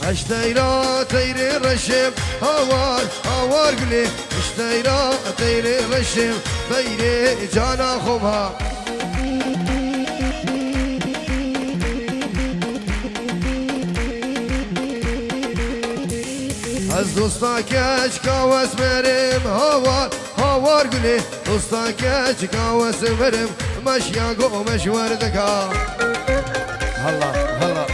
اشتيرا تيري رشم هوار هوار قلي اشتيرا تيري رشم بيري جانا خوبها از دوستا کچ کاوس برم هوار هوار قلي دوستا کچ کاوس برم مشیا گو مشور دکا هلا هلا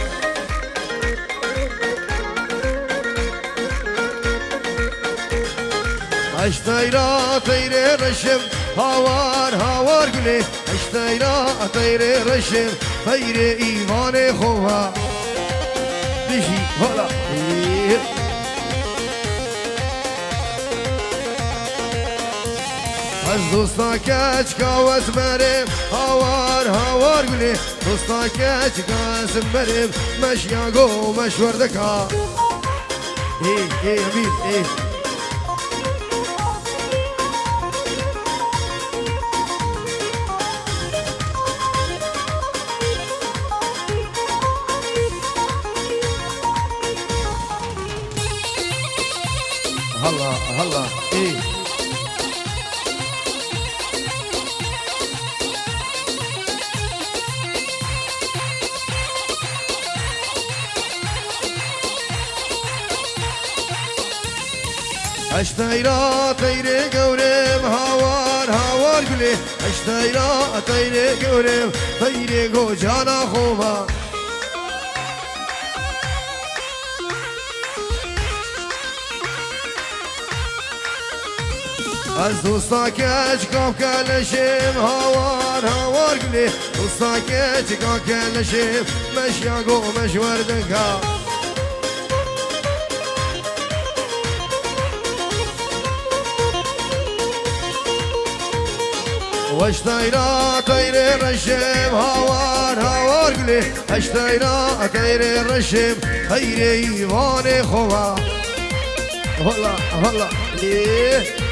اشتيرا تيري رشم هوار هوار قلي اشتيرا تيري رشم بيري ايمان خوها دشي هلا از دوستا کچ کاوس برم هوار هوار قلي دوستا کچ کاوس برم مشیا گو مشور دکا ايه امير ايه هلا هلا ايه اشتيرا تيري قورم هوار هوار قلي اشتيرا تيري قورم تيري قو جانا خوبا از دوستا کچ کام کلشم هوار هوار قلي دوستا کچ کام کلشم مشیا گو مشور دکا واشتيرا تيري رشم هوار هوار قلي اشتيرا تيري رشم خيري ايواني خوها هلا هلا ليه